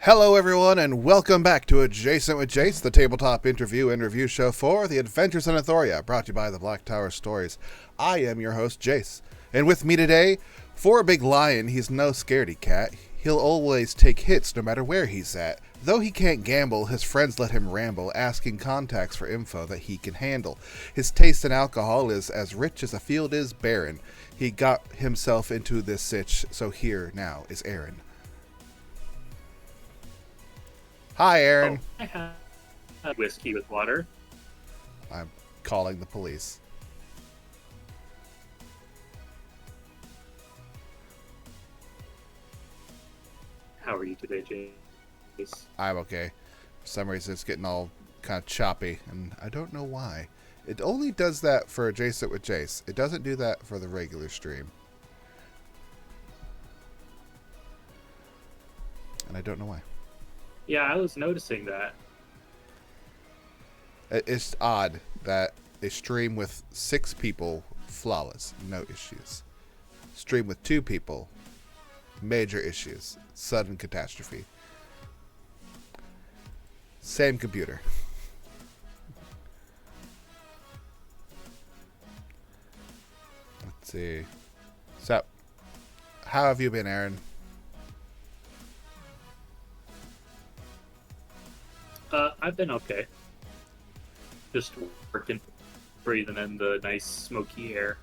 Hello, everyone, and welcome back to Adjacent with Jace, the tabletop interview and review show for The Adventures in Athoria, brought to you by the Black Tower Stories. I am your host, Jace, and with me today, for a big lion, he's no scaredy cat. He'll always take hits no matter where he's at. Though he can't gamble, his friends let him ramble, asking contacts for info that he can handle. His taste in alcohol is as rich as a field is barren. He got himself into this sitch, so here now is Aaron. Hi, Aaron. I have whiskey with water. I'm calling the police. How are you today, Jace? I'm okay. For some reason, it's getting all kind of choppy, and I don't know why. It only does that for Adjacent with Jace. It doesn't do that for the regular stream. And I don't know why. Yeah, I was noticing that. It's odd that a stream with 6 people, flawless, no issues. Stream with 2 people, major issues, sudden catastrophe. Same computer. Let's see. So, how have you been, Aaron? I've been okay. Just working, breathing in the nice smoky air.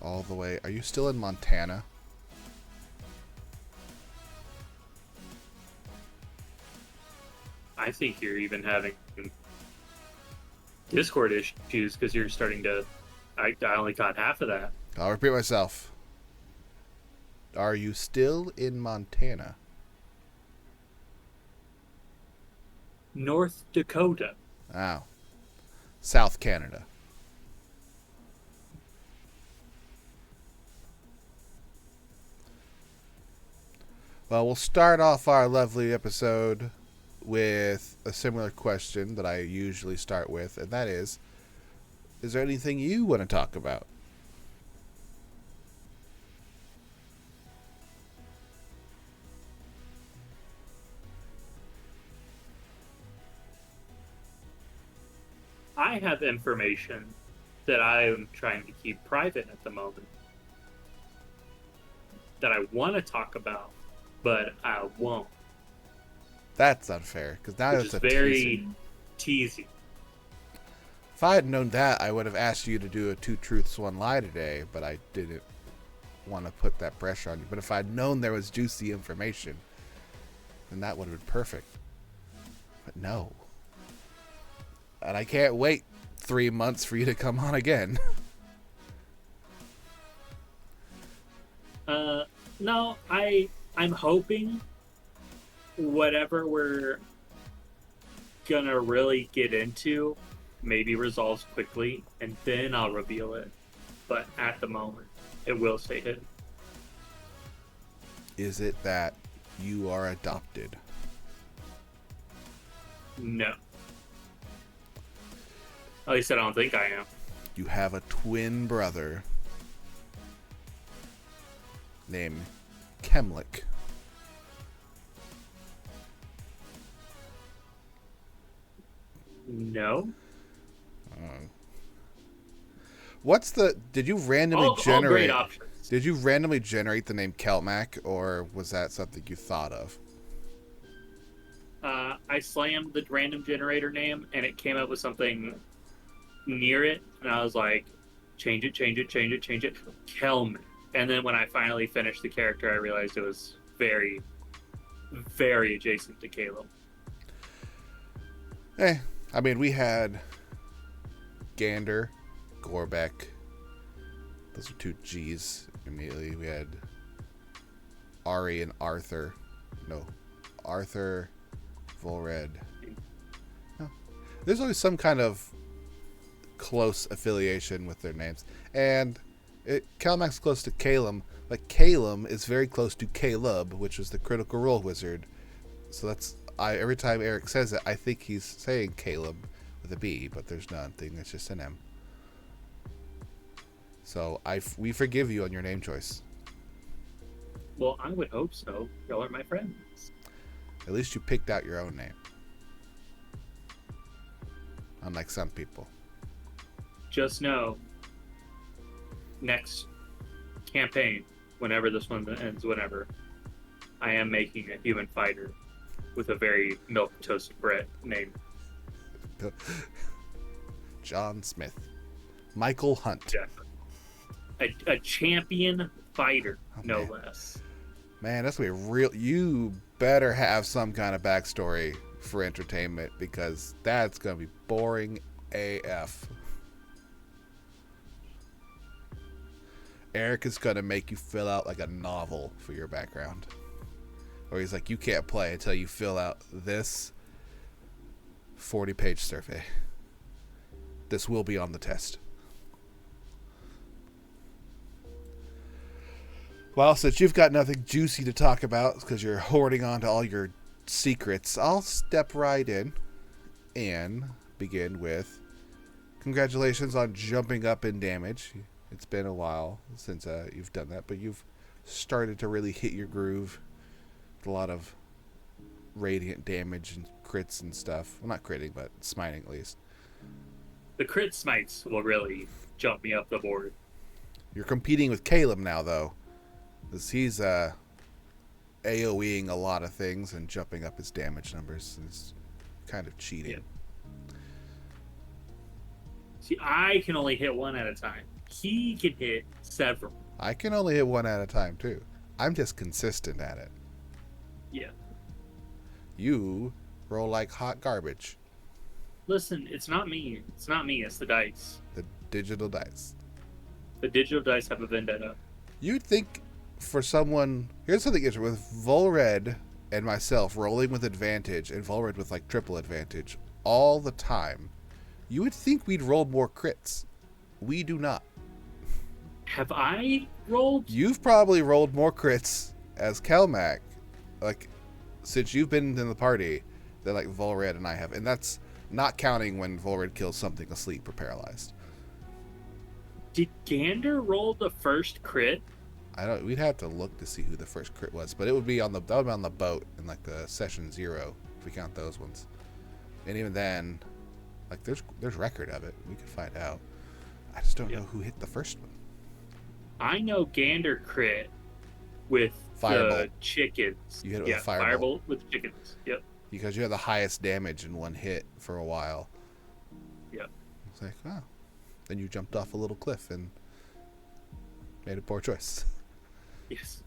All the way. Are you still in Montana? I think you're even having Discord issues because you're starting to. I only got half of that. I'll repeat myself. Are you still in Montana? North Dakota. Oh. South Canada. Well, we'll start off our lovely episode with a similar question that I usually start with, and that is there anything you want to talk about? I have information that I am trying to keep private at the moment that I want to talk about, but I won't. That's unfair, because now Which it's is a very teaser. teasy. If I had known that, I would have asked you to do a 2 truths, 1 lie today, but I didn't want to put that pressure on you. But if I'd known there was juicy information, then that would have been perfect. But no. And I can't wait 3 months for you to come on again. No, I'm hoping whatever we're gonna really get into maybe resolves quickly, and then I'll reveal it. But at the moment, it will stay hidden. Is it that you are adopted? No. At least I don't think I am. You have a twin brother named Kemlik. No. What's the? Did you randomly All generate? great options. Did you randomly generate the name Kelmac, or was that something you thought of? I slammed the random generator name, and it came up with something near it, and I was like, change it. Kelman. And then when I finally finished the character, I realized it was very, very adjacent to Caleb. I mean, we had Gander, Gorbeck. Those are 2 G's immediately. We had Ari and Arthur. No, Arthur, Volred. No. There's always some kind of close affiliation with their names. And Calmac's close to Calum, but Calum is very close to Caleb, which is the Critical Role Wizard. So that's every time Eric says it, I think he's saying Caleb with a B, but there's nothing. It's just an M. So we forgive you on your name choice. Well, I would hope so. Y'all are my friends. At least you picked out your own name. Unlike some people. Just know, next campaign, whenever this one ends, whenever, I am making a human fighter with a very milk toasted bread name. John Smith. Michael Hunt. Yeah. A champion fighter, no less. Man, that's gonna be real. You better have some kind of backstory for entertainment, because that's gonna be boring AF. Eric is gonna make you fill out like a novel for your background, or he's like, you can't play until you fill out this 40-page survey. This will be on the test. Well, since you've got nothing juicy to talk about because you're hoarding on to all your secrets, I'll step right in and begin with congratulations on jumping up in damage. It's been a while since you've done that, but you've started to really hit your groove with a lot of radiant damage and crits and stuff. Well, not critting, but smiting at least. The crit smites will really jump me up the board. You're competing with Caleb now, though. Because he's AoEing a lot of things and jumping up his damage numbers. It's kind of cheating. Yeah. See, I can only hit one at a time. He can hit several. I can only hit one at a time, too. I'm just consistent at it. Yeah. You roll like hot garbage. Listen, it's not me. It's not me. It's the dice. The digital dice. The digital dice have a vendetta. You'd think for someone... Here's something interesting. With Volred and myself rolling with advantage, and Volred with like triple advantage all the time, you would think we'd roll more crits. We do not. Have I rolled? You've probably rolled more crits as Kelmac, like, since you've been in the party, than like Volred and I have. And that's not counting when Volred kills something asleep or paralyzed. Did Gander roll the first crit? I don't. We'd have to look to see who the first crit was, but it would be on the boat in like the session 0 if we count those ones. And even then, like there's record of it. We could find out. I just don't know who hit the first one. I know Gander crit with Firebolt. The chickens. You hit it with a firebolt. Firebolt with chickens. Yep. Because you had the highest damage in one hit for a while. Yep. It's like, oh. Then you jumped off a little cliff and made a poor choice. Yes.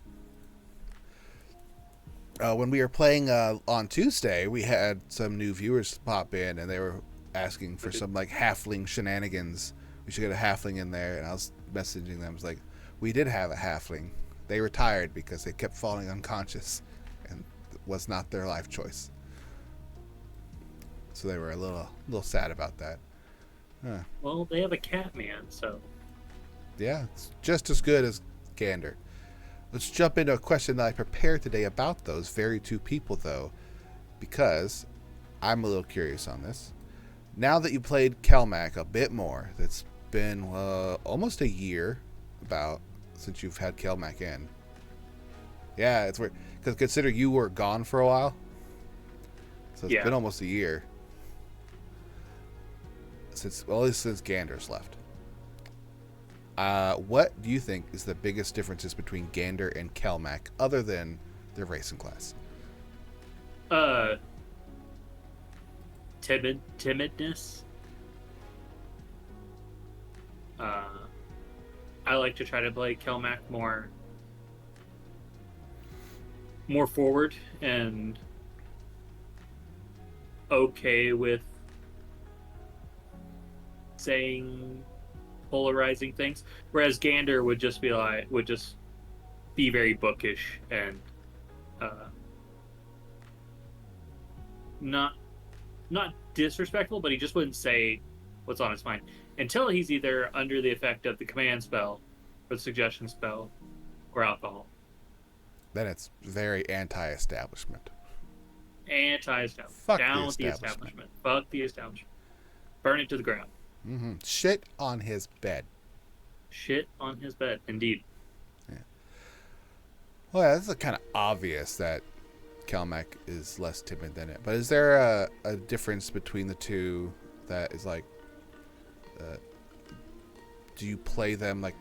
When we were playing on Tuesday, we had some new viewers pop in, and they were asking for some like halfling shenanigans. We should get a halfling in there, and I was messaging them. I was like, we did have a halfling. They retired because they kept falling unconscious, and it was not their life choice. So they were a little sad about that. Huh. Well, they have a cat man, so. Yeah, it's just as good as Gander. Let's jump into a question that I prepared today about those very two people, though, because I'm a little curious on this. Now that you played Kelmac a bit more, that's been almost a year about since you've had Kelmac in. Yeah, it's weird because consider you were gone for a while, so it's been almost a year at least since Gander's left. What do you think is the biggest differences between Gander and Kelmac, other than their race and class? Timidness. I like to try to play Kelmac more forward and okay with saying polarizing things, whereas Gander would just be very bookish and not disrespectful, but he just wouldn't say what's on his mind until he's either under the effect of the command spell or the suggestion spell or alcohol. Then it's very anti-establishment. Fuck down with the establishment. Fuck the establishment. Burn it to the ground. Mm-hmm. Shit on his bed. Shit on his bed, indeed. Yeah. Well, yeah, this is kind of obvious that Calmac is less timid than it. But is there a difference between the two that is like, do you play them like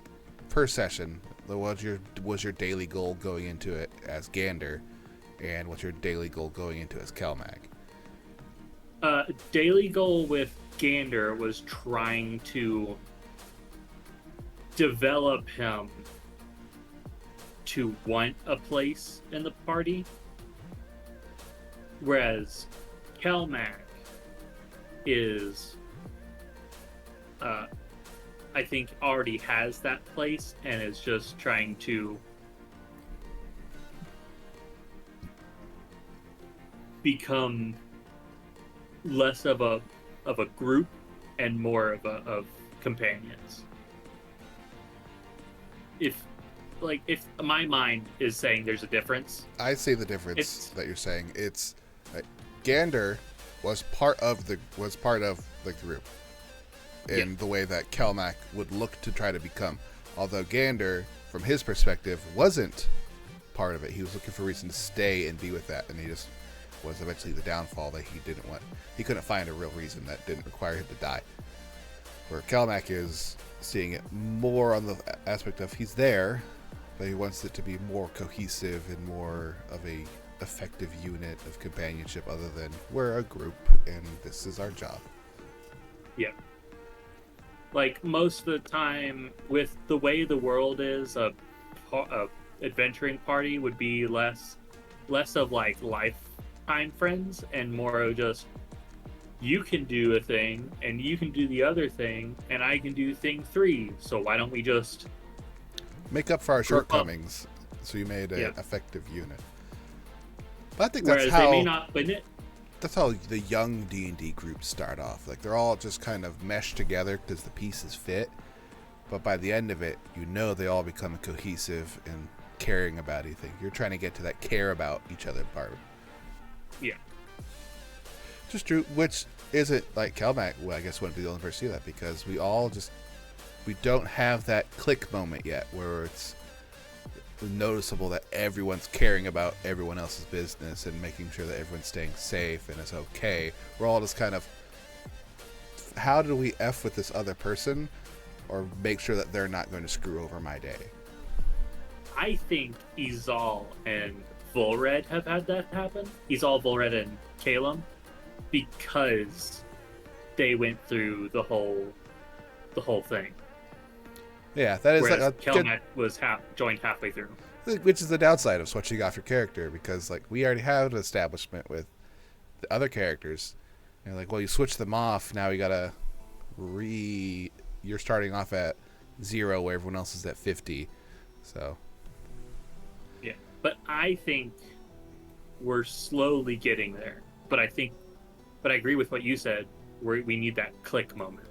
per session? Was your daily goal going into it as Gander, and what's your daily goal going into as Calmac? Daily goal with Gander was trying to develop him to want a place in the party, whereas Kelmac is, I think, already has that place and is just trying to become less of a group and more of companions. If my mind is saying there's a difference, I see the difference that you're saying. It's Gander was part of the group in the way that Kelmac would look to try to become. Although Gander, from his perspective, wasn't part of it. He was looking for a reason to stay and be with that, and he just was eventually the downfall that he didn't want. He couldn't find a real reason that didn't require him to die. Where Kelmac is seeing it more on the aspect of he's there, but he wants it to be more cohesive and more of a effective unit of companionship other than we're a group and this is our job. Yeah. Like most of the time with the way the world is, a adventuring party would be less of like lifetime friends and more of just you can do a thing and you can do the other thing and I can do thing 3, so why don't we just make up for our shortcomings? So you made an effective unit. But I think that's how they may not, but that's how the young D&D groups start off. Like they're all just kind of meshed together because the pieces fit. But by the end of it, you know they all become cohesive and caring about anything. You're trying to get to that care about each other part. Yeah. Just true, which isn't like Kelmac. Well, I guess wouldn't be the only person to do that because we don't have that click moment yet where it's noticeable that everyone's caring about everyone else's business and making sure that everyone's staying safe and is okay. We're all just kind of, how do we F with this other person or make sure that they're not going to screw over my day? I think Izal and Volred have had that happen. Izal, Volred, and Calum, because they went through the whole thing. Yeah, that is. Whereas like Kelmac was joined halfway through. Which is the downside of switching off your character because like we already have an establishment with the other characters. And like, well, you switch them off, now you gotta you're starting off at 0 where everyone else is at 50. So yeah, but I think we're slowly getting there. But I agree with what you said. We need that click moment.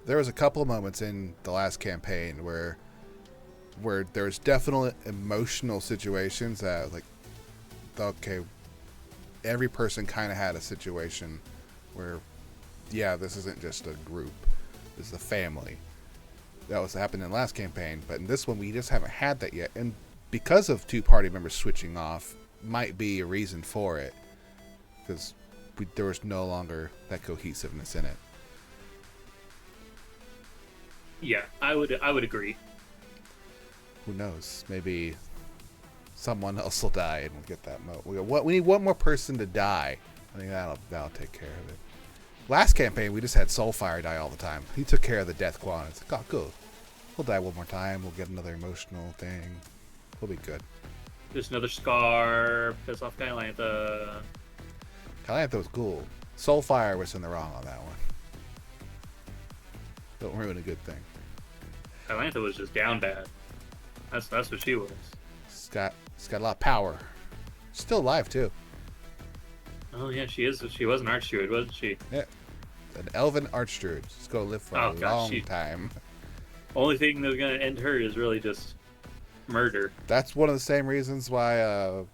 There was a couple of moments in the last campaign where there's definitely emotional situations that like, okay, every person kind of had a situation where, yeah, this isn't just a group, this is a family. That was happening in the last campaign, but in this one we just haven't had that yet, and because of 2 party members switching off might be a reason for it, because there was no longer that cohesiveness in it. Yeah, I would agree. Who knows? Maybe someone else will die and we'll get that we need one more person to die. I think that'll take care of it. Last campaign we just had Soulfire die all the time. He took care of the death quad. It's like, oh, good. He'll die one more time. We'll get another emotional thing. We'll be good. Just another scar. Piss off Kylantha. Kylantha was cool. Soulfire was in the wrong on that one. Don't ruin a good thing. Kylantha was just down bad. That's what she was. She's got a lot of power. Still alive too. Oh yeah, she is. She was an archdruid, wasn't she? Yeah, an elven archdruid. She's gonna live for a long time. Only thing that's gonna end her is really just murder. That's one of the same reasons why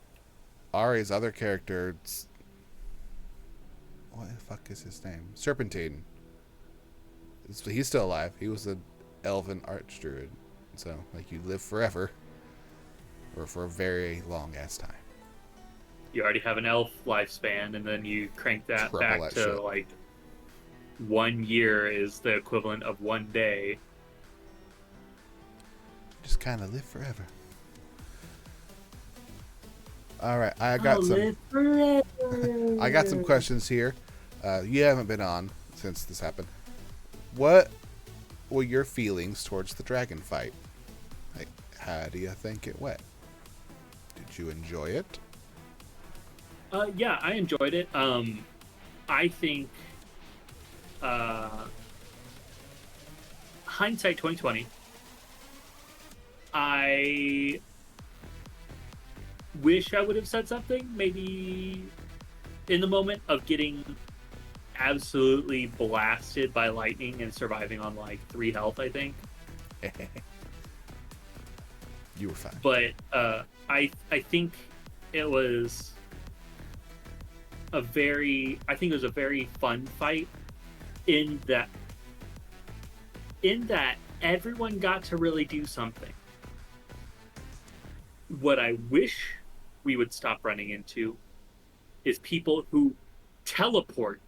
Ari's other character, what the fuck is his name? Serpentine. He's still alive. He was an elven archdruid. So, like, you live forever. Or for a very long ass time. you already have an elf lifespan, and then you crank that Triple back that to shit. like 1 year is the equivalent of 1 day. Just kind of live forever. All right, I I'll got some. live forever. I got some questions here. You haven't been on since this happened. What were your feelings towards the dragon fight? Like, how do you think it went? Did you enjoy it? Yeah, I enjoyed it. I think hindsight 2020. I wish I would have said something, maybe in the moment of getting absolutely blasted by lightning and surviving on like 3 health, I think. You were fine. But I think it was it was a very fun fight in that everyone got to really do something. What I wish we would stop running into is people who teleport.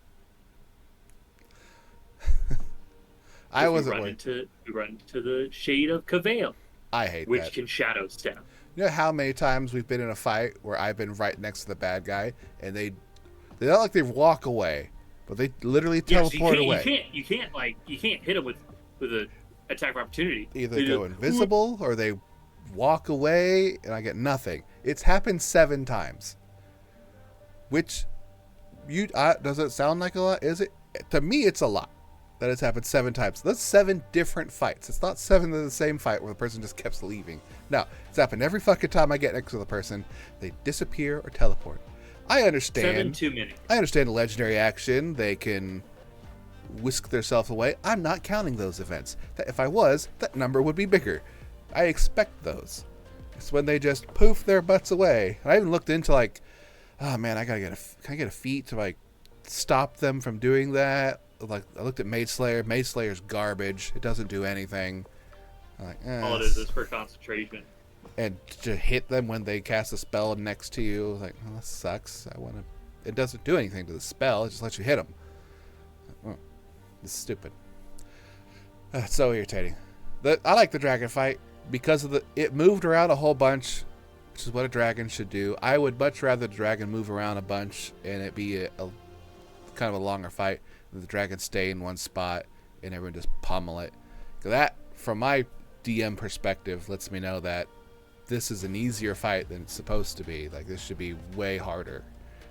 I wasn't worried. We run into the shade of Cavail, I hate which that. can shadow step. You know how many times we've been in a fight where I've been right next to the bad guy and they not like they walk away, but they literally teleport away. You can't hit them with a attack of opportunity. Either They go just, invisible or they walk away and I get nothing. It's happened 7 times. Which does it sound like a lot? Is it? To me, it's a lot. That has happened 7 times. That's 7 different fights. It's not 7 of the same fight where the person just keeps leaving. No, it's happened every fucking time I get next to the person. They disappear or teleport. I understand. 7 too many. I understand the legendary action. They can whisk themselves away. I'm not counting those events. If I was, that number would be bigger. I expect those. It's when they just poof their butts away. And I even looked into like, oh man, can I get a feat to like stop them from doing that? Like I looked at Maid Slayer. Maid Slayer's garbage. It doesn't do anything. I'm like, All it is for concentration. And to hit them when they cast a spell next to you, like, oh, that sucks. It doesn't do anything to the spell. It just lets you hit them. Oh, this is stupid. It's so irritating. I like the dragon fight because it moved around a whole bunch, which is what a dragon should do. I would much rather the dragon move around a bunch and it be a kind of a longer fight than the dragon stay in one spot and everyone just pummel it. That, from my DM perspective, lets me know that this is an easier fight than it's supposed to be. Like, this should be way harder.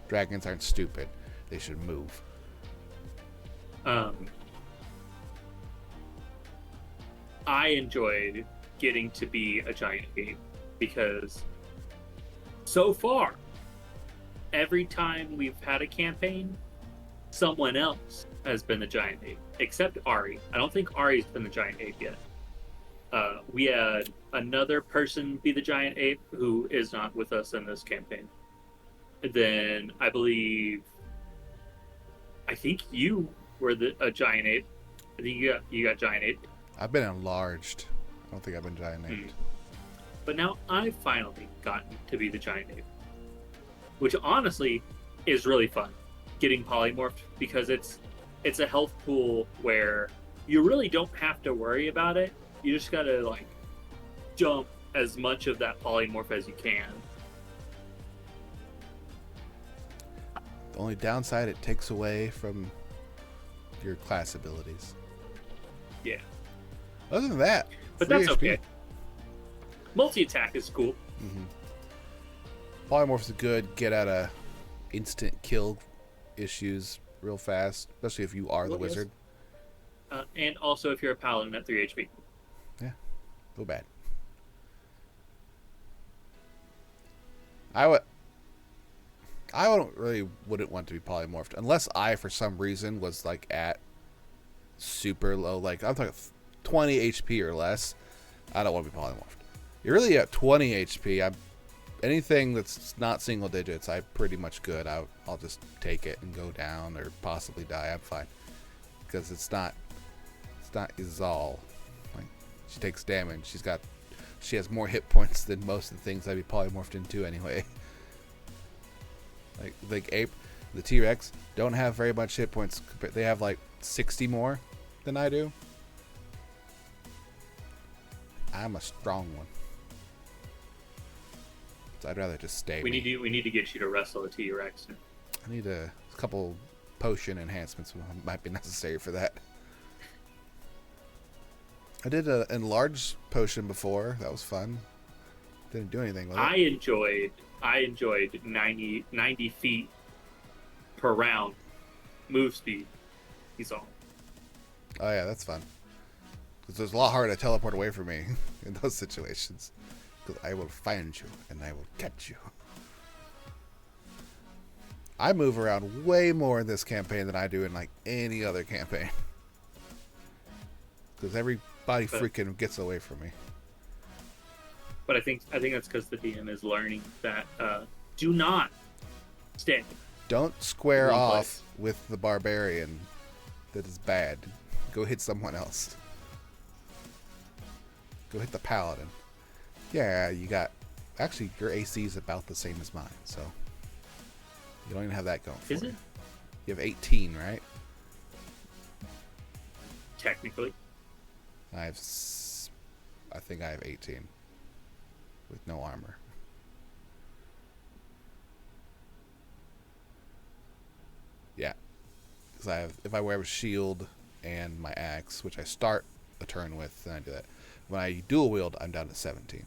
Dragons aren't stupid. They should move. I enjoyed getting to be a giant ape because so far, every time we've had a campaign, someone else has been the giant ape, except Ari. I don't think Ari's been the giant ape yet. We had another person be the giant ape who is not with us in this campaign. And then I think you were a giant ape. I think you got giant ape. I've been enlarged. I don't think I've been giant aped. But now I've finally gotten to be the giant ape, which honestly is really fun. Getting polymorphed because it's a health pool where you really don't have to worry about it. You just gotta like dump as much of that polymorph as you can. The only downside, it takes away from your class abilities. Yeah. Other than that, but free that's HP. okay. Multi-attack is cool. Polymorphs are good. Get out of instant kill issues real fast, especially if you are the wizard. And also if you're a paladin at 3 HP. Yeah, go bad. I wouldn't want to be polymorphed unless I, for some reason, was like at super low. Like I'm talking 20 HP or less. I don't want to be polymorphed. You're really at 20 HP. Anything that's not single digits, I'm pretty much good. I'll just take it and go down or possibly die. I'm fine because it's not Izal. Like, she takes damage. She has more hit points than most of the things I'd be polymorphed into anyway. Like ape, the T-Rex don't have very much hit points. They have like 60 more than I do. I'm a strong one. So I'd rather just stay. We need to get you to wrestle a T-Rex. I need a couple potion enhancements might be necessary for that. I did an enlarged potion before. That was fun. Didn't do anything with it. I enjoyed 90 feet per round move speed. He's all. Oh yeah, that's fun. Because it's a lot harder to teleport away from me in those situations. Because I will find you and I will catch you. I move around way more in this campaign than I do in like any other campaign. Because everybody freaking gets away from me. But I think that's because the DM is learning that do not stay. Don't square off with the barbarian. That is bad. Go hit someone else. Go hit the paladin. Yeah, you got... Actually, your AC is about the same as mine, so... You don't even have that going for you. Is it? You have 18, right? Technically. I think I have 18. With no armor. Yeah. Because if I wear a shield and my axe, which I start a turn with, then I do that. When I dual wield, I'm down to 17.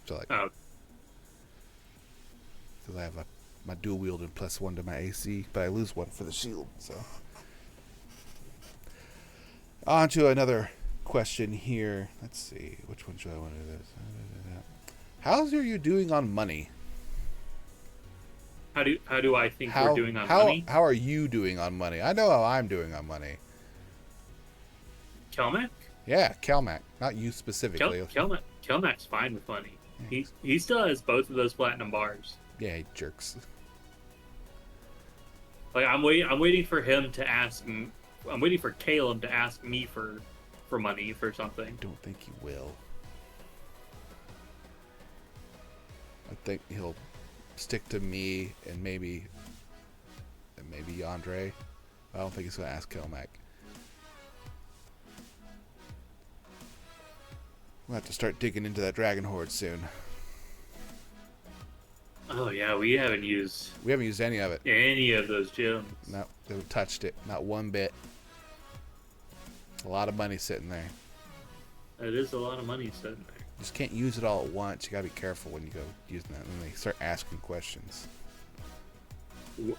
So like, because I have my dual wield and +1 to my AC, but I lose 1 for the shield. So on to another question here. Let's see, which one should I want to do this? How's you doing on money? How do I think we're doing on money? How are you doing on money? I know how I'm doing on money. Kelmac? Yeah, Kelmac. Not you specifically. Kelmac's fine with money. He still has both of those platinum bars. Yeah, he jerks. Like I'm waiting for him to ask. I'm waiting for Caleb to ask me for money for something. I don't think he will. I think he'll stick to me and maybe Andre. I don't think he's gonna ask Kelmac. We'll have to start digging into that dragon horde soon. Oh yeah, we haven't used any of it. Any of those gems. No, they haven't touched it. Not one bit. A lot of money sitting there. It is a lot of money sitting there. Just can't use it all at once. You gotta be careful when you go using that. And then they start asking questions. And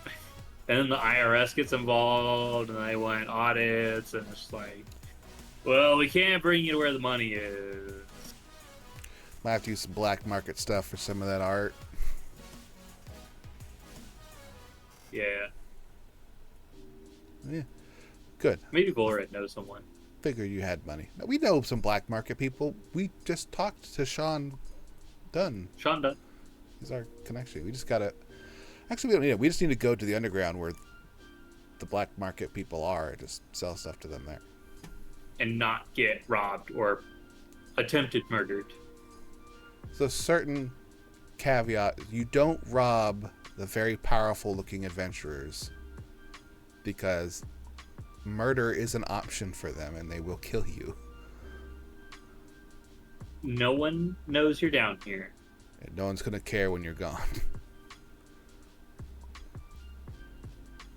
then the IRS gets involved, and they want audits, and it's like, well, we can't bring you to where the money is. Might have to use some black market stuff for some of that art. Yeah. Yeah. Good. Maybe Volred knows someone. Figured you had money. We know some black market people. We just talked to Sean Dunn. Sean Dunn. He's our connection. We just gotta... Actually, we don't need it. We just need to go to the underground where the black market people are and just sell stuff to them there. And not get robbed or attempted murdered. So certain caveat, you don't rob the very powerful looking adventurers because murder is an option for them and they will kill you. No one knows you're down here. And no one's gonna care when you're gone.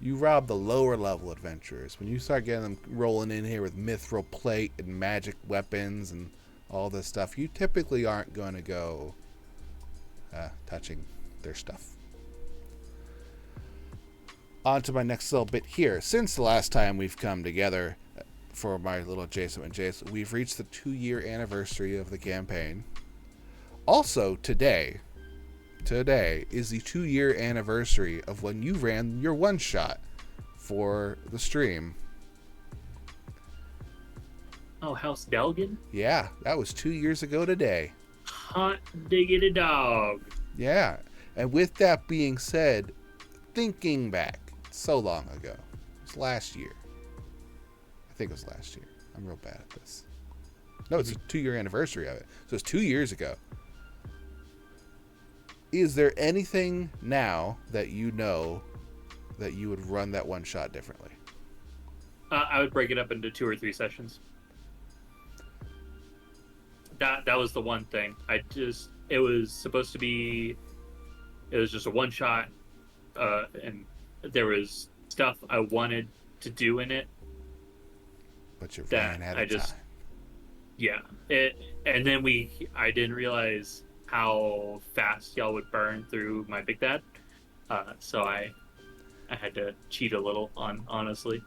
You rob the lower level adventurers. When you start getting them rolling in here with mithril plate and magic weapons and all this stuff, you typically aren't going to go touching their stuff. On to my next little bit here. Since the last time we've come together for my little Jace and Jace, we've reached the 2-year anniversary of the campaign. Also, today is the 2-year anniversary of when you ran your one-shot for the stream. Oh, House Delgin? Yeah, that was 2 years ago today. Hot diggity dog. Yeah, and with that being said, thinking back so long ago, it was last year. I think it was last year. I'm real bad at this. No, it's a 2-year anniversary of it. So it's 2 years ago. Is there anything now that you know that you would run that one shot differently? I would break it up into 2 or 3 sessions. That was the one thing. It was supposed to be. It was just a one shot, and there was stuff I wanted to do in it. But you That ran out I of just time. Yeah. And then I didn't realize how fast y'all would burn through my big bad. So I had to cheat a little honestly.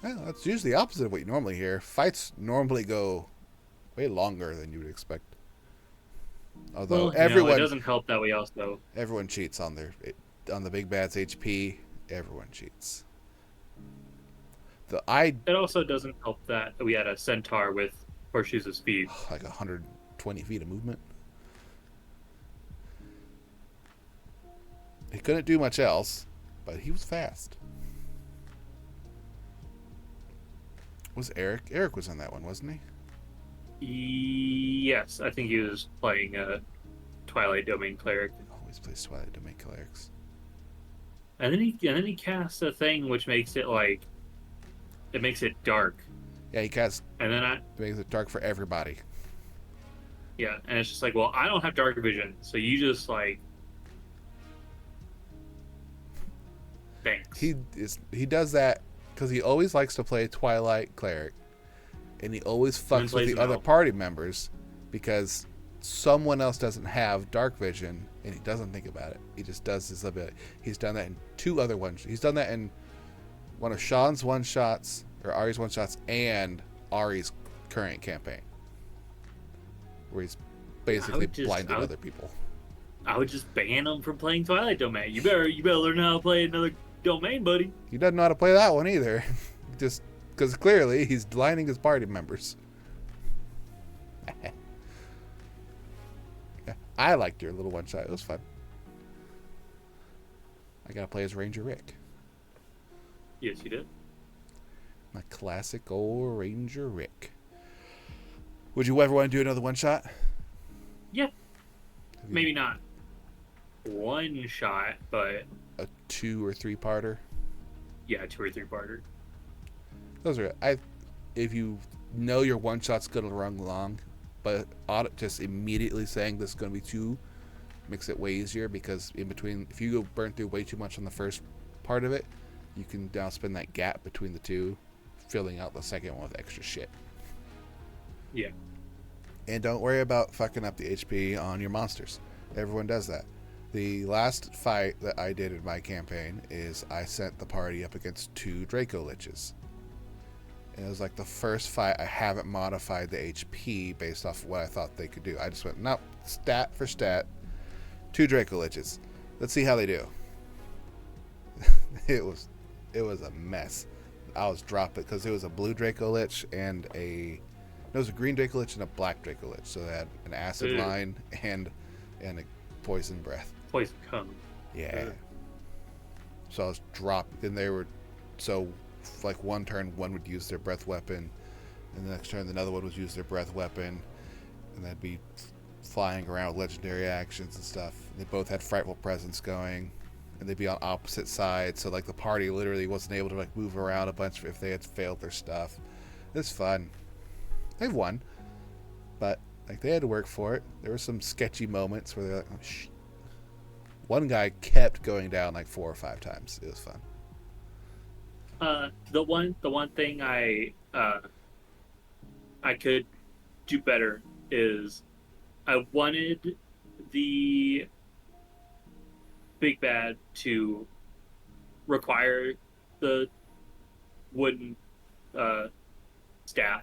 Well, that's usually the opposite of what you normally hear. Fights normally go way longer than you would expect. Although Well, it doesn't help that we also. everyone cheats on the big bad's HP. Everyone cheats. It also doesn't help that we had a centaur with horseshoes of speed. Like 120 feet of movement. He couldn't do much else, but he was fast. Was Eric? Eric was in that one, wasn't he? Yes, I think he was playing a Twilight Domain cleric. Always plays Twilight Domain clerics. And then he casts a thing which makes it it makes it dark. Yeah, he casts. And then makes it dark for everybody. Yeah, and it's just like, well, I don't have dark vision, so you just thanks. He does that because he always likes to play Twilight cleric, and he always fucks with the other party members because someone else doesn't have dark vision, and he doesn't think about it. He just does this ability. He's done that in 2 other ones. He's done that in one of Sean's one shots or Ari's one shots and Ari's current campaign, where he's basically blinded other people. I would just ban him from playing Twilight Domain. You better learn how to play another domain, buddy. He doesn't know how to play that one either. Just because clearly he's blinding his party members. I liked your little one shot. It was fun. I gotta play as Ranger Rick. Yes, you did. My classic old Ranger Rick. Would you ever want to do another one shot? Yeah. Maybe not one shot, but a 2 or 3 parter. Yeah, 2 or 3 parter. Those are if you know your one shot's gonna run long, but just immediately saying this is gonna be 2 makes it way easier, because in between, if you go burn through way too much on the first part of it, you can now spend that gap between the 2 filling out the second one with extra shit. Yeah. And don't worry about fucking up the HP on your monsters. Everyone does that. The last fight that I did in my campaign is I sent the party up against 2 Draco Liches. And it was like the first fight I haven't modified the HP based off of what I thought they could do. I just went, nope, stat for stat, 2 Draco Liches. Let's see how they do. It was a mess. I was dropping because it was a blue Draco Lich and it was a green Draco Lich and a black Draco Lich. So they had an acid line and a poison breath. Poison cum. Yeah. So I was dropped, and they were like one turn, one would use their breath weapon, and the next turn another one would use their breath weapon, and they'd be flying around with legendary actions and stuff. And they both had frightful presence going, and they'd be on opposite sides, so like the party literally wasn't able to like move around a bunch if they had failed their stuff. It's fun. They've won, but like they had to work for it. There were some sketchy moments where they're like, oh, shh. One guy kept going down like 4 or 5 times. It was fun. The one thing I could do better is I wanted the big bad to require the wooden staff,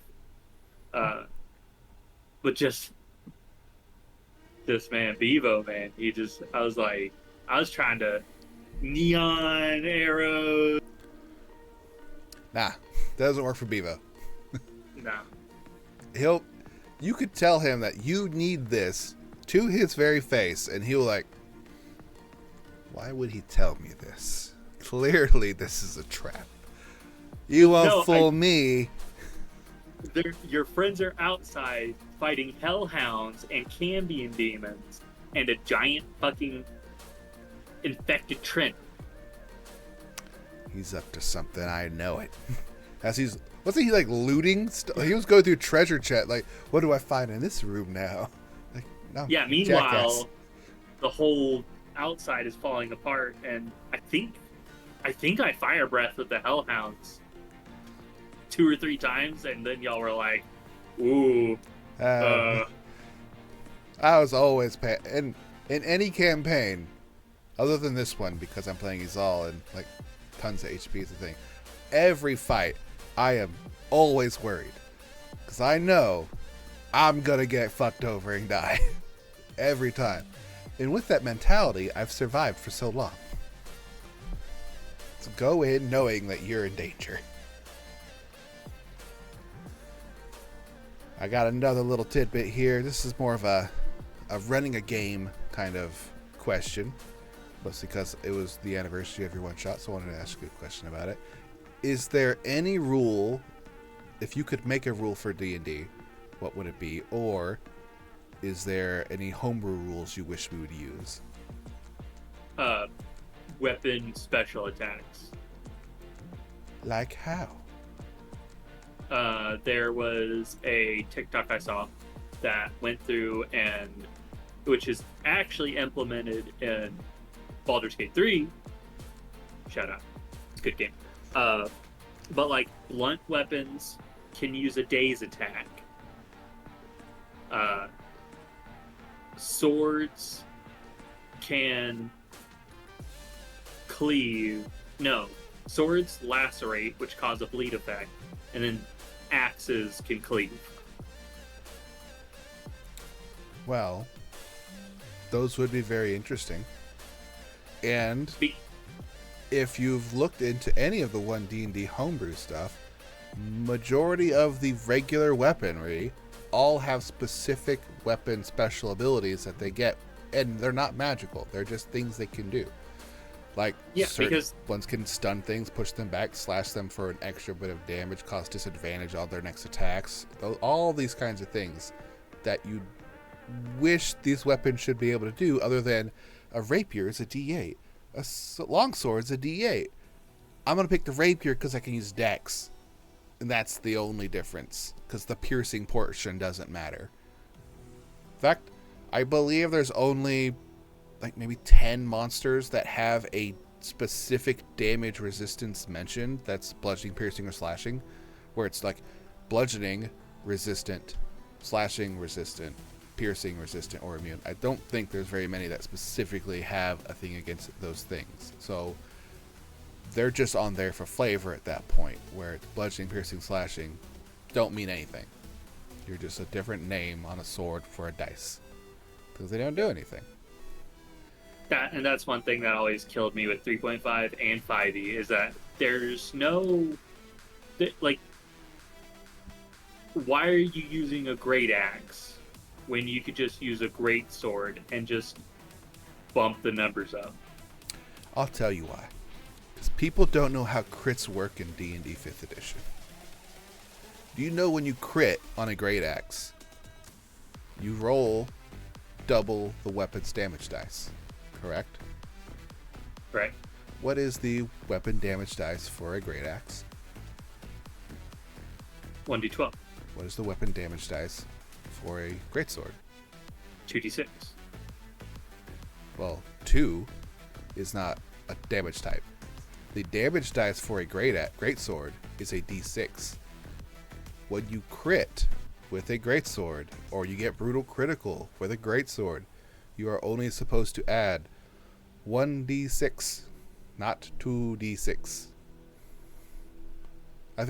but just this man Bevo, man, I was trying to neon arrows. Nah, that doesn't work for Bevo. Nah. You could tell him that you need this to his very face, and he'll like, why would he tell me this? Clearly this is a trap. You won't fool me. Your friends are outside fighting hellhounds and Cambion demons, and a giant fucking infected Trent. He's up to something. I know it. As he's wasn't he like looting? He was going through treasure chest. Like, what do I find in this room now? Like, no. Yeah. Meanwhile, jackass. the whole outside is falling apart, and I think I fire breath with the Hellhounds 2 or 3 times, and then y'all were like, "Ooh, I was always in any campaign, other than this one because I'm playing Izal and like tons of HP is the thing. Every fight, I am always worried because I know I'm gonna get fucked over and die every time. And with that mentality, I've survived for so long. So go in knowing that you're in danger. I got another little tidbit here. This is more of a running a game kind of question. Mostly because it was the anniversary of your one shot, so I wanted to ask you a question about it. Is there any rule, if you could make a rule for D&D, what would it be? Or is there any homebrew rules you wish we would use? Weapon special attacks. Like how? There was a TikTok I saw that went through and which is actually implemented in Baldur's Gate 3. Shout out. It's a good game. But like blunt weapons can use a daze attack. Swords can cleave. No. Swords lacerate, which cause a bleed effect. And then axes can cleave. Well, those would be very interesting. And if you've looked into any of the 1D&D homebrew stuff, majority of the regular weaponry all have specific weapon special abilities that they get, and they're not magical. They're just things they can do. Like, certain ones can stun things, push them back, slash them for an extra bit of damage, cause disadvantage on their next attacks. All these kinds of things that you wish these weapons should be able to do, other than a rapier is a D8. A longsword is a D8. I'm going to pick the rapier because I can use dex. And that's the only difference, because the piercing portion doesn't matter. In fact, I believe there's only like maybe 10 monsters that have a specific damage resistance mentioned that's bludgeoning, piercing, or slashing, where it's like bludgeoning resistant, slashing resistant, piercing resistant, or immune. I don't think there's very many that specifically have a thing against those things. So they're just on there for flavor at that point, where it's bludgeoning, piercing, slashing don't mean anything. You're just a different name on a sword for a dice, because they don't do anything. And that's one thing that always killed me with 3.5 and 5e is that there's no, like, why are you using a great axe when you could just use a great sword and just bump the numbers up? I'll tell you why. Because people don't know how crits work in D&D 5th edition. Do you know when you crit on a great axe, you roll double the weapon's damage dice? Correct? Right. What is the weapon damage dice for a great axe? 1d12. What is the weapon damage dice for a greatsword? 2d6. Well, 2 is not a damage type. The damage dice for a greatsword is a d6. When you crit with a greatsword, or you get brutal critical with a greatsword, you are only supposed to add 1d6, not 2d6. I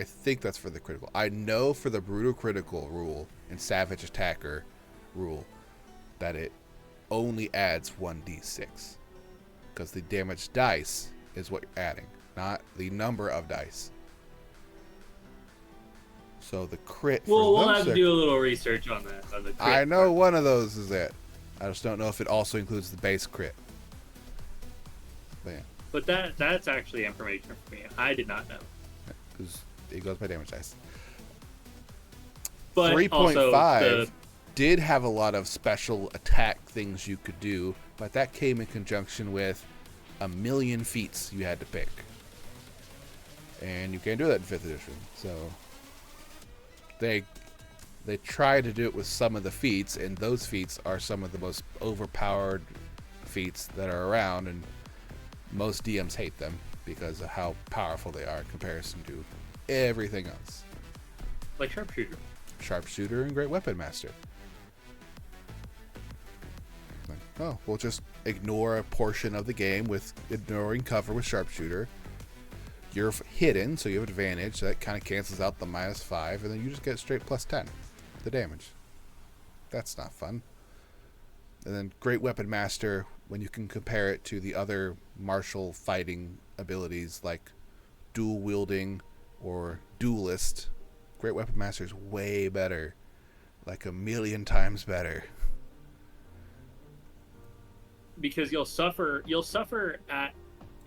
think that's for the critical. I know for the brutal critical rule and savage attacker rule that it only adds 1d6, because the damage dice is what you're adding, not the number of dice. So the crit. Well, we'll have to do a little research on that. On the crit I know part. one of those is it. I just don't know if it also includes the base crit. But yeah. But that's actually information for me. I did not know. Because it goes by damage dice. But 3.5 did have a lot of special attack things you could do, but that came in conjunction with a million feats you had to pick. And you can't do that in 5th edition. So they try to do it with some of the feats, and those feats are some of the most overpowered feats that are around, and most DMs hate them because of how powerful they are in comparison to everything else. Like Sharpshooter and Great Weapon Master. Like, oh, we'll just ignore a portion of the game with ignoring cover with Sharpshooter. You're hidden, so you have advantage. So that kind of cancels out the -5, and then you just get straight +10 the damage. That's not fun. And then Great Weapon Master, when you can compare it to the other martial fighting abilities like dual wielding or duelist, Great Weapon Master is way better. Like 1,000,000 times better. Because you'll suffer at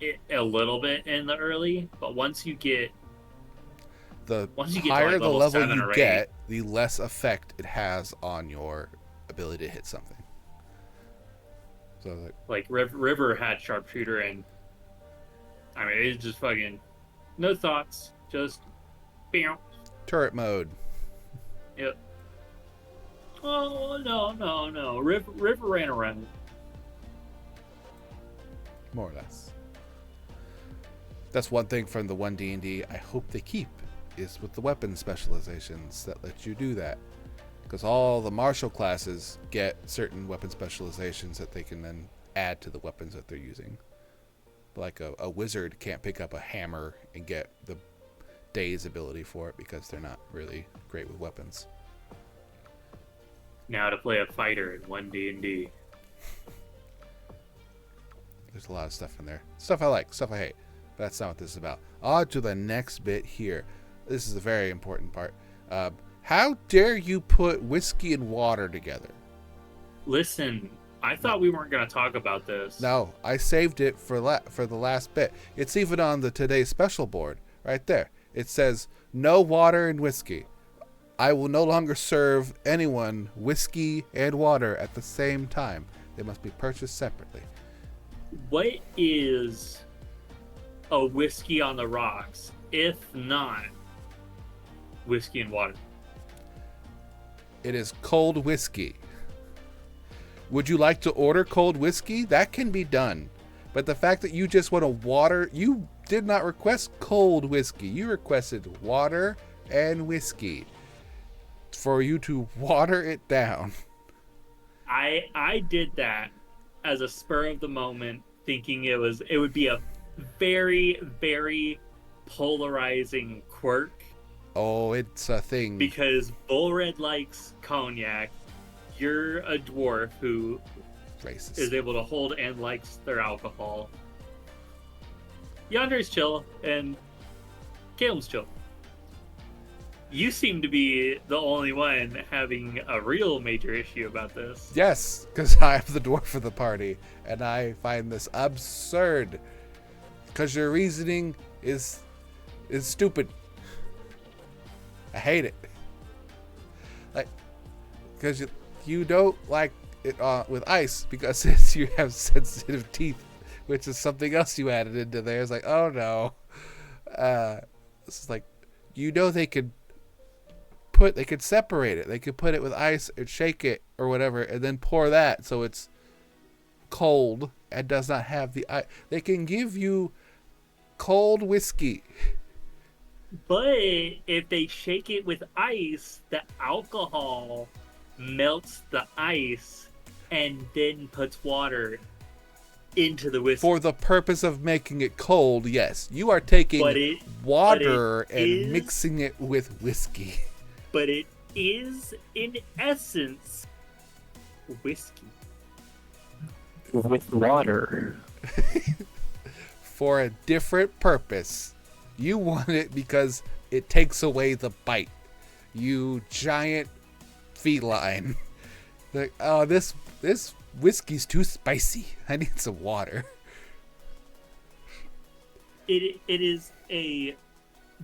it a little bit in the early, but once you get the to, higher like, the level you get, 8, the less effect it has on your ability to hit something. So like River had Sharpshooter, and I mean, it's just fucking no thoughts, just bam. Turret mode. Yep. Oh no! River ran around. More or less. That's one thing from the 1D&D I hope they keep, is with the weapon specializations that let you do that. Because all the martial classes get certain weapon specializations that they can then add to the weapons that they're using. Like a wizard can't pick up a hammer and get the Daze ability for it because they're not really great with weapons. Now to play a fighter in 1D&D. There's a lot of stuff in there. Stuff I like, stuff I hate. But that's not what this is about. On to the next bit here. This is a very important part. How dare you put whiskey and water together? Listen, I thought we weren't going to talk about this. No, I saved it for the last bit. It's even on the Today's Special board, right there. It says, no water and whiskey. I will no longer serve anyone whiskey and water at the same time. They must be purchased separately. What is a whiskey on the rocks, if not whiskey and water? It is cold whiskey. Would you like to order cold whiskey? That can be done. But the fact that you just want to water, you did not request cold whiskey. You requested water and whiskey for you to water it down. I did that as a spur of the moment, thinking it would be a very, very polarizing quirk. Oh, it's a thing. Because Bullred likes cognac. You're a dwarf who racist. Is able to hold and likes their alcohol. Yander's chill, and Caleb's chill. You seem to be the only one having a real major issue about this. Yes, because I'm the dwarf of the party, and I find this absurd. Because your reasoning is stupid. I hate it. Like, because you don't like it with ice because since you have sensitive teeth, which is something else you added into there. It's like, oh no. This is like, they could separate it. They could put it with ice and shake it or whatever and then pour that so it's cold and does not have the ice. They can give you cold whiskey. But if they shake it with ice, the alcohol melts the ice and then puts water into the whiskey. For the purpose of making it cold, yes. You are taking water and mixing it with whiskey. But it is, in essence, whiskey. With water. For a different purpose. You want it because it takes away the bite. You giant feline. Like, oh, this whiskey's too spicy. I need some water. It is a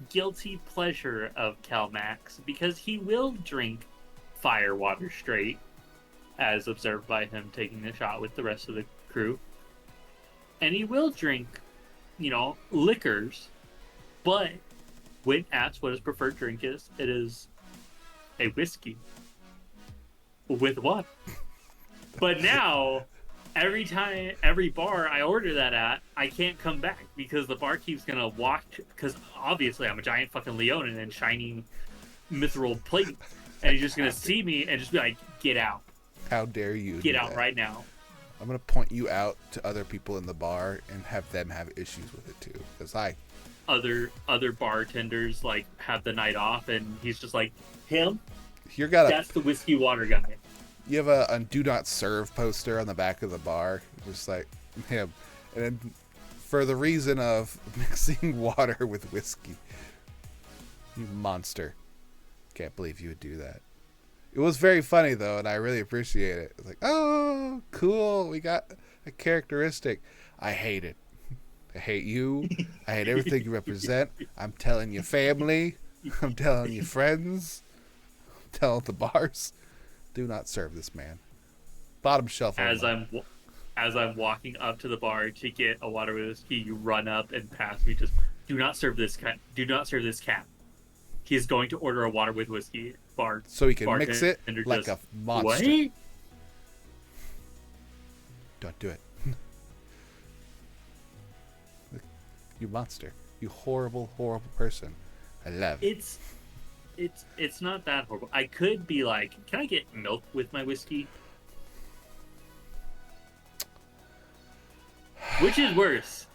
guilty pleasure of Calmax because he will drink fire water straight, as observed by him taking a shot with the rest of the crew. And he will drink, liquors, but when asked what his preferred drink is, it is a whiskey with water. But now, every bar I order that at, I can't come back because the barkeep's gonna walk. Because obviously I'm a giant fucking Leonin and shiny mithril plate, and he's just gonna see me and just be like, "Get out! How dare you? Get out right now!" I'm gonna point you out to other people in the bar and have them have issues with it too. Because other bartenders like have the night off, and he's just like, him. That's the whiskey water guy. You have a do not serve poster on the back of the bar, just like him. And then for the reason of mixing water with whiskey. You monster. Can't believe you would do that. It was very funny though, and I really appreciate it. It's like, oh, cool, we got a characteristic. I hate it. I hate you. I hate everything you represent. I'm telling your family. I'm telling your friends. I'm telling the bars. Do not serve this man. Bottom shelf. As I'm walking up to the bar to get a water with whiskey, you run up and pass me. Just do not serve this cat. Do not serve this cat. He is going to order a water with whiskey. So he can mix it like a monster. What? Don't do it. You monster. You horrible, horrible person. I love it. It's not that horrible. I could be like, can I get milk with my whiskey? Which is worse?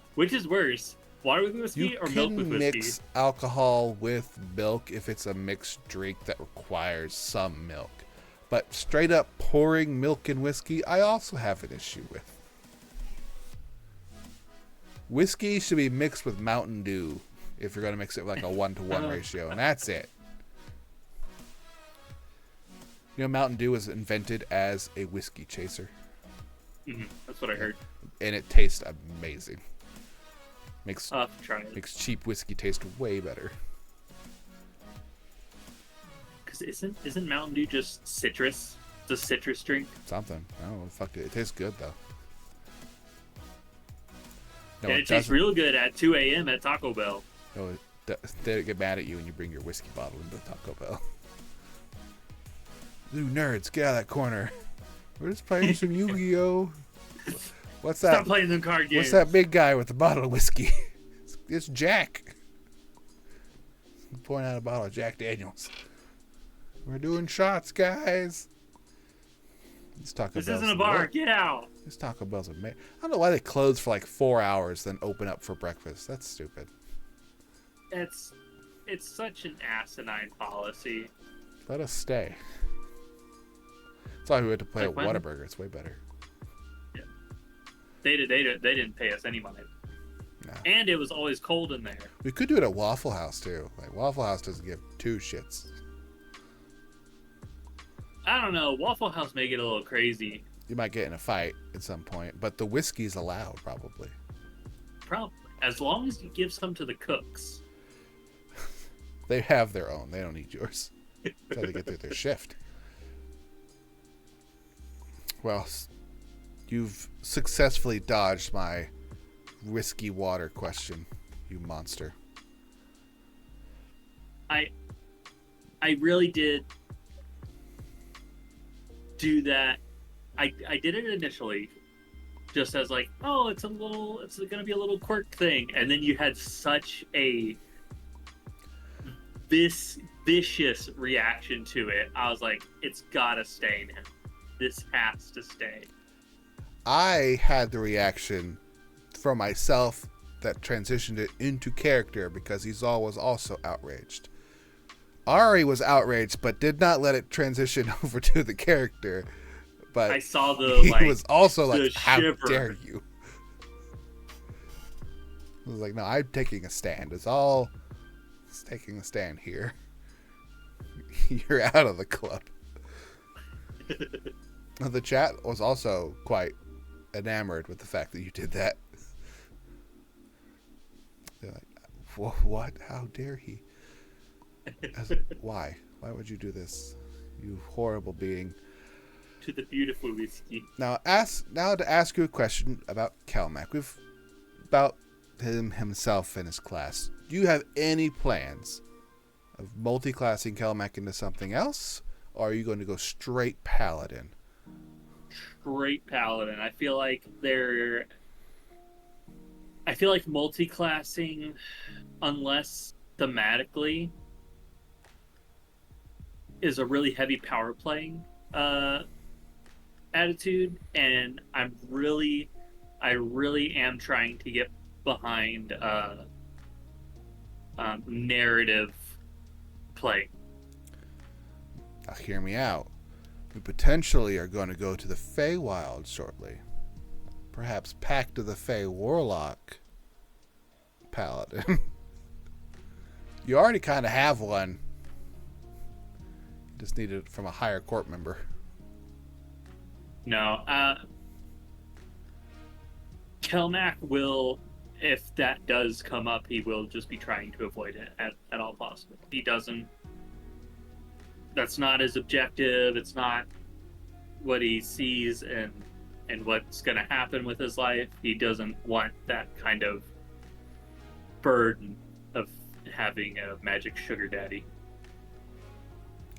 Water with whiskey or milk with whiskey? You can mix alcohol with milk if it's a mixed drink that requires some milk. But straight up pouring milk in whiskey, I also have an issue with. Whiskey should be mixed with Mountain Dew if you're going to mix it like a 1-to-1 ratio, and that's it. You know, Mountain Dew was invented as a whiskey chaser. Mm-hmm. That's what I heard. And it tastes amazing. Makes cheap whiskey taste way better. Because isn't Mountain Dew just citrus? It's a citrus drink. Something. I don't know. Fuck it. It tastes good though. No, and it tastes real good at 2 a.m. at Taco Bell. No, they get mad at you when you bring your whiskey bottle into Taco Bell. You nerds, get out of that corner. We're just playing some Yu-Gi-Oh! What's that? Stop playing them card games. What's that big guy with the bottle of whiskey? It's Jack. I'm pouring out a bottle of Jack Daniels. We're doing shots, guys. This isn't a bar. Get out. This Taco Bell's amazing. I don't know why they close for like 4 hours, then open up for breakfast. That's stupid. It's such an asinine policy. Let us stay. That's why we went to play at Whataburger. It's way better. Yeah. They didn't pay us any money. No. And it was always cold in there. We could do it at Waffle House too. Like Waffle House doesn't give two shits. I don't know. Waffle House may get a little crazy. You might get in a fight at some point, but the whiskey's allowed probably. Probably. As long as you give some to the cooks. They have their own. They don't need yours. That's how they get through their shift. Well, you've successfully dodged my whiskey water question, you monster. I really did do that. I did it initially just as like, oh, it's gonna be a little quirk thing, and then you had such a vicious reaction to it. I was like, it's gotta stay now. This has to stay. I had the reaction for myself that transitioned it into character because Izal was also outraged. Ari was outraged but did not let it transition over to the character. But I saw he was also like, how dare you? I was like, no, I'm taking a stand. Izal is taking a stand here. You're out of the club. The chat was also quite enamored with the fact that you did that. They're like, what? How dare he? I was like, why? Why would you do this? You horrible being. To the beautiful whiskey. Now to ask you a question about Kelmac. About him himself and his class. Do you have any plans of multi-classing Kelmac into something else? Or are you going to go straight Paladin? Straight Paladin. I feel like multi-classing, unless thematically, is a really heavy power playing attitude, and I really am trying to get behind narrative play. Now hear me out. We potentially are going to go to the Feywild shortly. Perhaps Pact of the Fey Warlock Paladin. You already kind of have one. You just need it from a higher court member. No, Kelmac will, if that does come up, he will just be trying to avoid it at all possible. He doesn't. That's not his objective. It's not what he sees and what's going to happen with his life. He doesn't want that kind of burden of having a magic sugar daddy.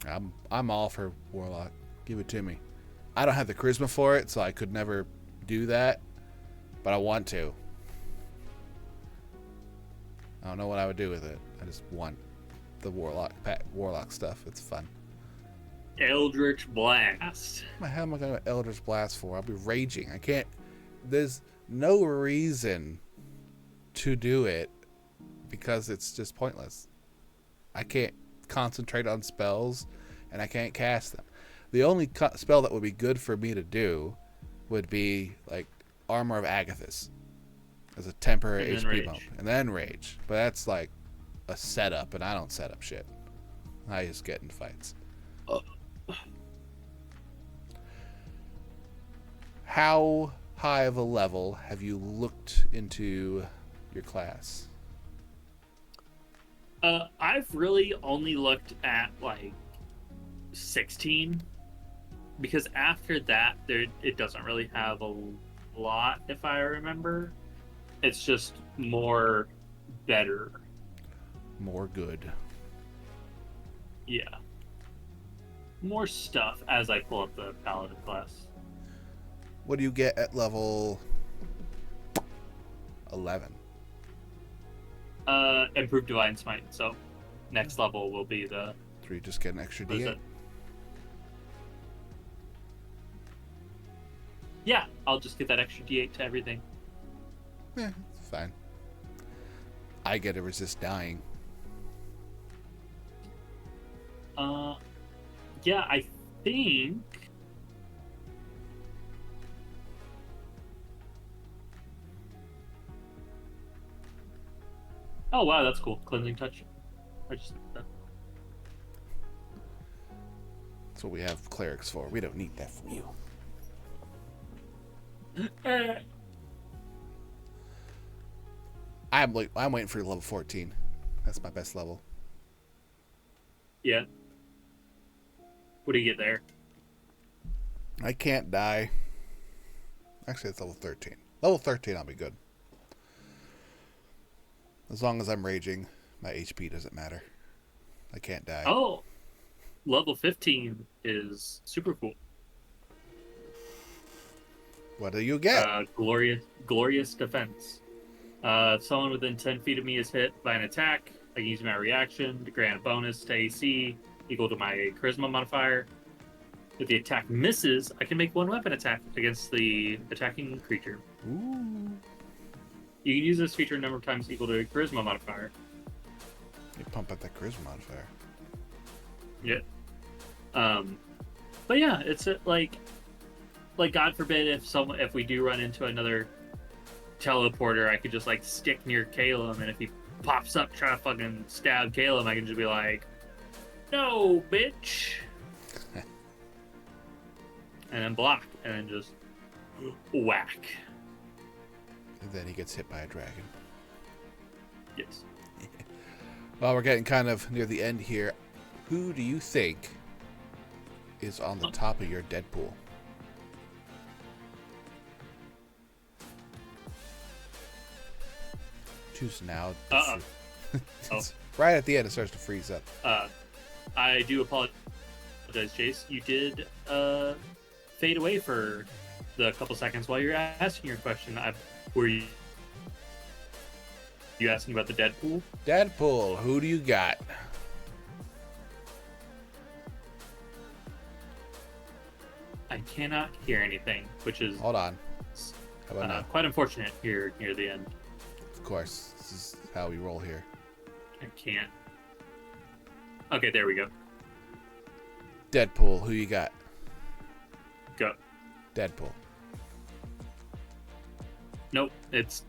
I'm all for Warlock. Give it to me. I don't have the charisma for it, so I could never do that. But I want to. I don't know what I would do with it. I just want the Warlock stuff. It's fun. Eldritch Blast. What the hell am I going to Eldritch Blast for? I'll be raging. I can't. There's no reason to do it because it's just pointless. I can't concentrate on spells and I can't cast them. The only spell that would be good for me to do would be like Armor of Agathis as a temporary HP bump, and then Rage. But that's like a setup, and I don't set up shit. I just get in fights. How high of a level have you looked into your class? I've really only looked at like 16, because after that it doesn't really have a lot, if I remember. It's just more better. More good. Yeah. More stuff as I pull up the Paladin class. What do you get at level 11? Improved Divine Smite, so next level will be the... So you just get an extra D8? Yeah, I'll just get that extra D8 to everything. Yeah, it's fine. I get to resist dying. Yeah, I think... Oh, wow, that's cool. Cleansing Touch. I just... That's what we have clerics for. We don't need that from you. I'm waiting for level 14. That's my best level. Yeah. What do you get there? I can't die. Actually, it's level 13. Level 13, I'll be good. As long as I'm raging, my HP doesn't matter. I can't die. Oh, level 15 is super cool. What do you get? Glorious Defense. If someone within 10 feet of me is hit by an attack, I can use my reaction to grant a bonus to AC equal to my Charisma modifier. If the attack misses, I can make one weapon attack against the attacking creature. Ooh. You can use this feature a number of times equal to a Charisma modifier. You pump up that Charisma modifier. Yeah. But yeah, it's like God forbid if we do run into another teleporter, I could just like stick near Caleb, and if he pops up trying to fucking stab Caleb, I can just be like, "No, bitch," and then block, and then just whack. And then he gets hit by a dragon. Yes. Well, we're getting kind of near the end here. Who do you think is on the top of your Deadpool. Choose now. It's right at the end, it starts to freeze up. I do apologize, Jace. You did fade away for the couple seconds while you're asking your question. Were you asking about the Deadpool? Deadpool, who do you got? I cannot hear anything, which is Hold on. How about now? quite unfortunate here near the end. Of course, this is how we roll here. I can't. Okay, there we go. Deadpool, who you got? Go. Deadpool. Nope, it's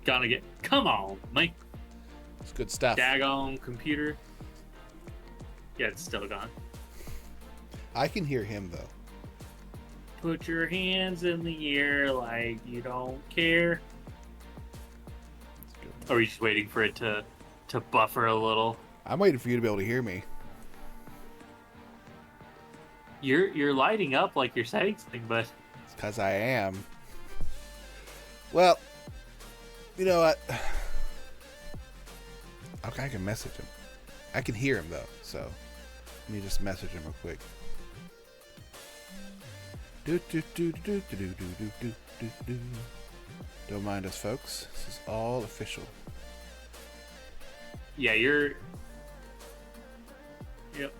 gonna get. Come on, Mike. It's good stuff. Daggone computer. Yeah, it's still gone. I can hear him though. Put your hands in the air like you don't care. Or are you just waiting for it to buffer a little? I'm waiting for you to be able to hear me. You're lighting up like you're saying something, but It's because I am. Well, you know what? Okay, I can message him. I can hear him though, so let me just message him real quick. Don't mind us, folks. This is all official. yeah, you're. Yep.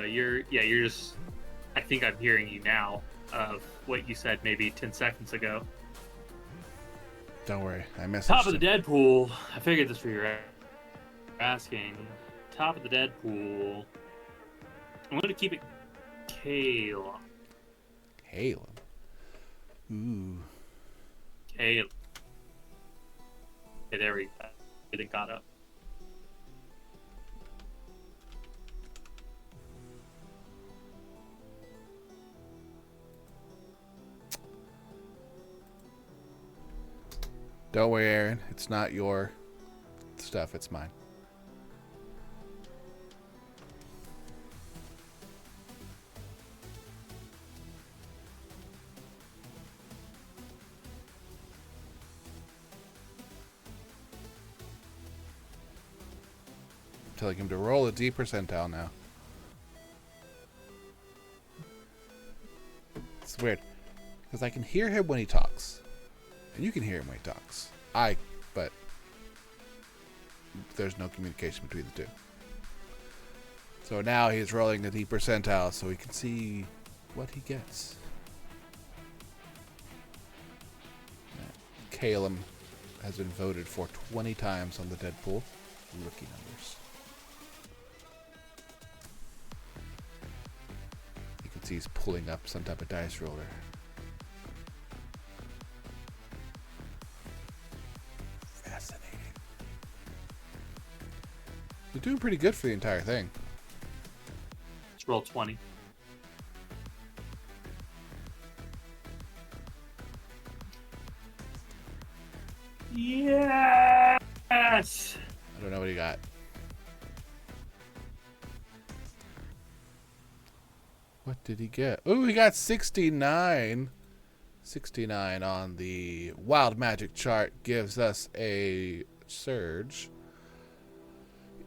You're just. I think I'm hearing you now of what you said maybe 10 seconds ago. Don't worry, I messaged Top of him. the Deadpool. I figured this for your asking. Top of the Deadpool. I'm going to keep it Caleb. Caleb. Ooh. Caleb. Okay, there we go. Everything caught up. Don't worry, Aaron. It's not your stuff. It's mine. I'm telling him to roll a D percentile now. It's weird. Because I can hear him when he talks. And you can hear him when he talks. But there's no communication between the two. So now he's rolling a D percentile so we can see what he gets. Caleb has been voted for 20 times on the Deadpool. Rookie numbers. You can see he's pulling up some type of dice roller. Fascinating. You're doing pretty good for the entire thing. Let's roll 20. Yes! I don't know what he got. What did he get? Oh, he got 69. 69 on the Wild Magic chart gives us a surge.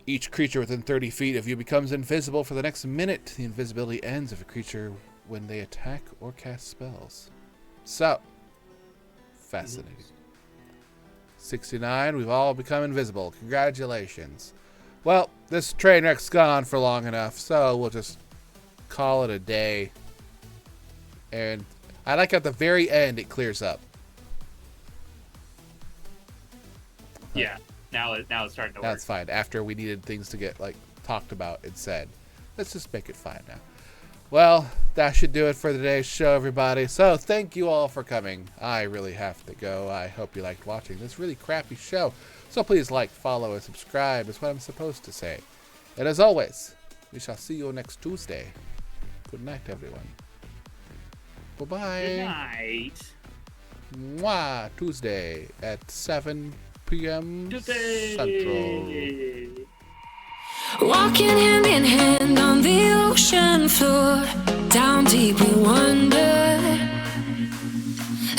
Each creature within 30 feet of you becomes invisible for the next minute. The invisibility ends if a creature when they attack or cast spells. So, fascinating. 69, we've all become invisible. Congratulations. Well, this train wreck's gone for long enough, so we'll just call it a day. And I like at the very end it clears up. Yeah, now it's starting to work. That's fine. After we needed things to get talked about and said. Let's just make it fine now. Well, that should do it for today's show, everybody. So thank you all for coming. I really have to go. I hope you liked watching this really crappy show. So please like, follow, and subscribe is what I'm supposed to say. And as always, we shall see you next Tuesday. Good night, everyone. Bye-bye. Good night. Mwah. Tuesday at 7 p.m. Tuesday. Central. Walking hand in hand on the ocean floor. Down deep we wonder.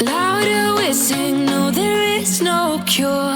Louder we sing, no there is no cure.